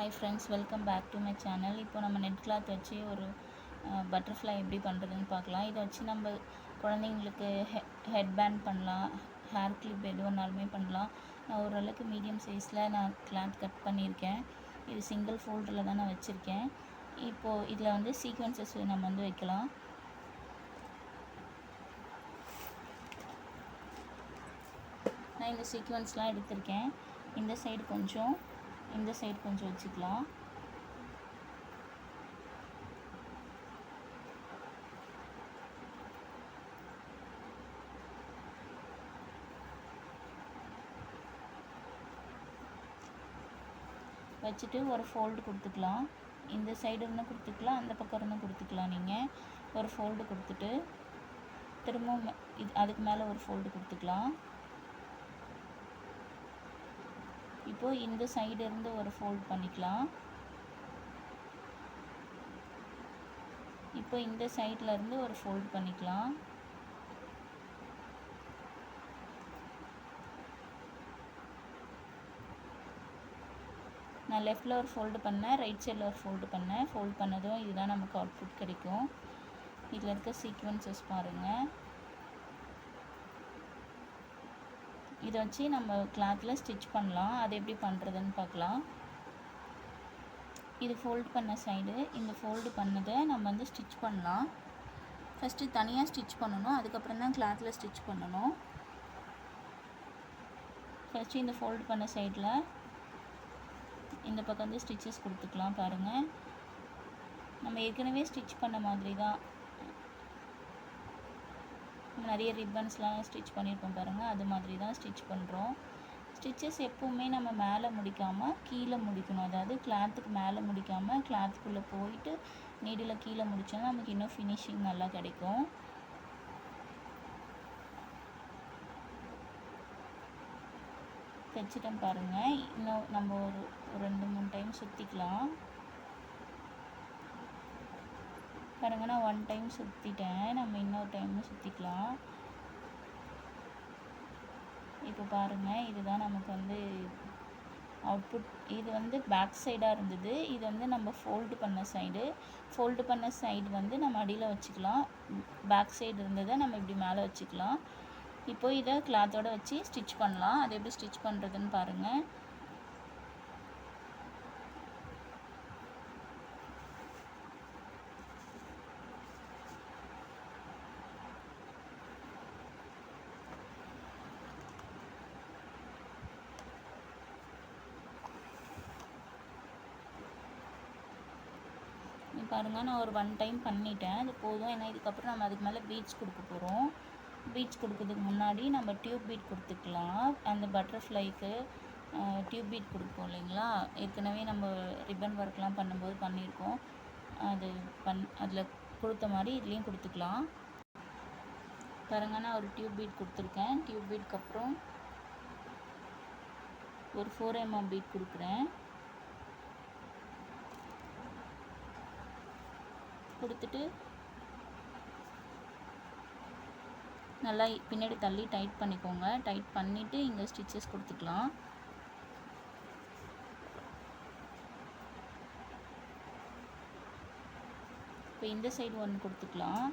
Hi friends, welcome back to my channel. இப்போ நம்ம net cloth வச்சு ஒரு பட்டர்ஃப்ளை எப்படி பண்ணுறதுன்னு பார்க்கலாம். இதை வச்சு நம்ம குழந்தைங்களுக்கு ஹெட் பேண்ட் பண்ணலாம், ஹேர் கிளிப் எது வேணாலுமே பண்ணலாம். நான் ஓரளவுக்கு மீடியம் சைஸில் நான் கிளாத் கட் பண்ணியிருக்கேன். இது சிங்கிள் ஃபோல்டில் தான் நான் வச்சுருக்கேன். இப்போது இதில் வந்து சீக்வன்சஸ் நம்ம வந்து வைக்கலாம். நான் இந்த சீக்வன்ஸ்லாம் எடுத்திருக்கேன். இந்த சைடு கொஞ்சம், இந்த சைடு கொஞ்சம் வச்சுக்கலாம். வச்சுட்டு ஒரு ஃபோல்டு கொடுத்துக்கலாம். இந்த சைடு இருந்தும் கொடுத்துக்கலாம், அந்த பக்கம் இருந்தும் கொடுத்துக்கலாம். நீங்கள் ஒரு ஃபோல்டு கொடுத்துட்டு திரும்பவும் அதுக்கு மேலே ஒரு ஃபோல்டு கொடுத்துக்கலாம். இப்போது இந்த சைடு இருந்து ஒரு ஃபோல்ட் பண்ணிக்கலாம். இப்போ இந்த சைடில் இருந்து ஒரு ஃபோல்ட் பண்ணிக்கலாம். நான் லெஃப்டில் ஒரு ஃபோல்டு பண்ணேன், ரைட் சைடில் ஒரு ஃபோல்டு பண்ணேன். ஃபோல்ட் பண்ணதும் இதுதான் நமக்கு அவுட்புட் கிடைக்கும். இதில் இருக்க சீக்வன்சஸ் பாருங்கள். இதை வச்சு நம்ம கிளாத்தில் ஸ்டிச் பண்ணலாம். அது எப்படி பண்ணுறதுன்னு பார்க்கலாம். இது ஃபோல்ட் பண்ண சைடு, இந்த ஃபோல்டு பண்ணதை நம்ம வந்து ஸ்டிச் பண்ணலாம். ஃபஸ்ட்டு தனியாக ஸ்டிச் பண்ணணும், அதுக்கப்புறம் தான் கிளாத்தில் ஸ்டிச் பண்ணணும். ஃபஸ்ட்டு இந்த ஃபோல்டு பண்ண சைடில் இந்த பக்கம் வந்து ஸ்டிச்சஸ் கொடுத்துக்கலாம். பாருங்கள், நம்ம ஏற்கனவே ஸ்டிச் பண்ண மாதிரி தான். நிறைய ரிப்பன்ஸ்லாம் ஸ்டிச் பண்ணியிருக்கோம் பாருங்கள், அது மாதிரி தான் ஸ்டிச் பண்ணுறோம். ஸ்டிச்சஸ் எப்போவுமே நம்ம மேலே முடிக்காமல் கீழே முடிக்கணும். அதாவது கிளாத்துக்கு மேலே முடிக்காமல் கிளாத்துக்குள்ளே போயிட்டு நீடில் கீழே முடித்தோன்னா நமக்கு இன்னும் ஃபினிஷிங் நல்லா கிடைக்கும். தைச்சிட்டோம் பாருங்கள். இன்னும் நம்ம ஒரு 2-3 டைம் சுற்றிக்கலாம். பாருங்கள், நான் 1 டைம் சுற்றிட்டேன். நம்ம இன்னொரு டைமும் சுற்றிக்கலாம். இப்போ பாருங்கள், இதுதான் நமக்கு வந்து அவுட்புட். இது வந்து பேக் சைடாக இருந்தது. இது வந்து நம்ம ஃபோல்டு பண்ண சைடு. ஃபோல்டு பண்ண சைடு வந்து நம்ம அடியில் வச்சுக்கலாம். பேக் சைடு இருந்ததை நம்ம இப்படி மேலே வச்சுக்கலாம். இப்போது இதை கிளாத்தோடு வச்சு ஸ்டிச் பண்ணலாம். அது எப்படி ஸ்டிச் பண்ணுறதுன்னு பாருங்கள். பாருங்கள், நான் ஒரு 1 டைம் பண்ணிட்டேன். அது போதும். ஏன்னா இதுக்கப்புறம் நம்ம அதுக்கு மேலே பீட்ஸ் கொடுக்க போகிறோம். பீட்ஸ் கொடுக்கறதுக்கு முன்னாடி நம்ம டியூப் பீட் கொடுத்துக்கலாம். அந்த பட்டர்ஃப்ளைக்கு டியூப் பீட் கொடுப்போம் இல்லைங்களா, ஏற்கனவே நம்ம ரிப்பன் ஒர்க்லாம் பண்ணும்போது பண்ணியிருக்கோம். அது அதில் கொடுத்த மாதிரி இதுலேயும் கொடுத்துக்கலாம். பாருங்கள், நான் ஒரு டியூப் பீட் கொடுத்துருக்கேன். டியூப் பீட்க்கு அப்புறம் ஒரு 4 mm பீட் கொடுக்குறேன். கொடுத்துட்டு நல்லா பின்னாடி தள்ளி டைட் பண்ணிக்கோங்க. டைட் பண்ணிவிட்டு இங்கே ஸ்டிச்சஸ் கொடுத்துக்கலாம். இப்போ இந்த சைடு ஒன்று கொடுத்துக்கலாம்.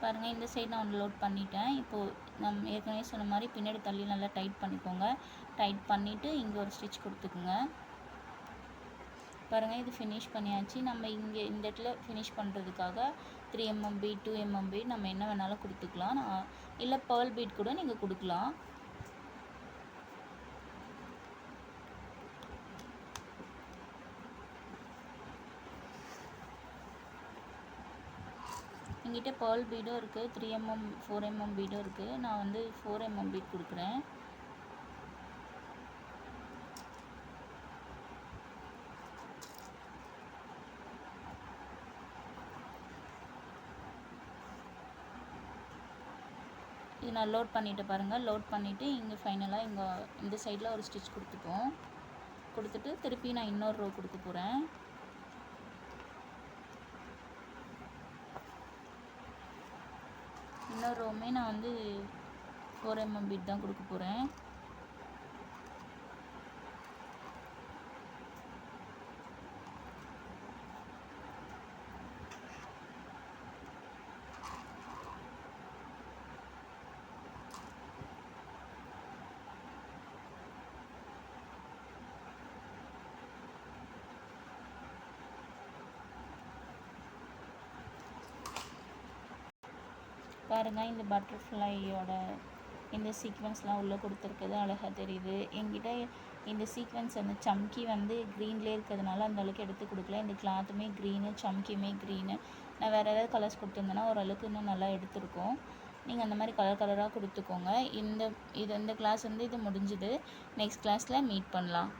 பாருங்கள், இந்த சைடு நான் ஒன்று லோட் பண்ணிட்டேன். இப்போது நம்ம ஏற்கனவே சொன்ன மாதிரி பின்னாடி தள்ளி நல்லா டைட் பண்ணிக்கோங்க. டைட் பண்ணிவிட்டு இங்கே ஒரு ஸ்டிச் கொடுத்துக்குங்க. பாருங்கள், இது ஃபினிஷ் பண்ணியாச்சு. நம்ம இங்கே இந்த இடத்துல ஃபினிஷ் பண்ணுறதுக்காக 3 mm பீட், 2 mm பீட் நம்ம என்ன வேணாலும் கொடுத்துக்கலாம். இல்லை பேர்ல் பீட் கூட நீங்கள் கொடுக்கலாம். எங்கிட்ட பேர்ல் பீடும் இருக்குது, 3 mm 4 mm பீடும் இருக்குது. நான் வந்து 4 mm பீட் கொடுக்குறேன். இது நான் லோட் பண்ணிவிட்டு பாருங்கள். லோட் பண்ணிவிட்டு இங்கே ஃபைனலாக இங்கே இந்த சைடில் ஒரு ஸ்டிச் கொடுத்துப்போம். கொடுத்துட்டு திருப்பி நான் இன்னொரு ரோ கொடுக்க போகிறேன். இன்னொரு ரோவுமே நான் வந்து 4 mm பீட் தான் கொடுக்க போகிறேன். பாருங்கள், இந்த பட்டர்ஃப்ளையோட இந்த சீக்வன்ஸ்லாம் உள்ளே கொடுத்துருக்குது, அழகாக தெரியுது. என்கிட்ட இந்த சீக்வன்ஸ் அந்த சம்கி வந்து க்ரீன்லேயே இருக்கிறதுனால அந்த அளவுக்கு எடுத்து கொடுக்கல. இந்த கிளாத்துமே க்ரீனு, சம்கியுமே க்ரீனு. நான் வேறு ஏதாவது கலர்ஸ் கொடுத்துருந்தேன்னா ஓரளவுக்கு இன்னும் நல்லா எடுத்திருக்கோம். நீங்கள் அந்த மாதிரி கலர் கலராக கொடுத்துக்கோங்க. இந்த கிளாஸ் வந்து இது முடிஞ்சுது. நெக்ஸ்ட் கிளாஸில் மீட் பண்ணலாம்.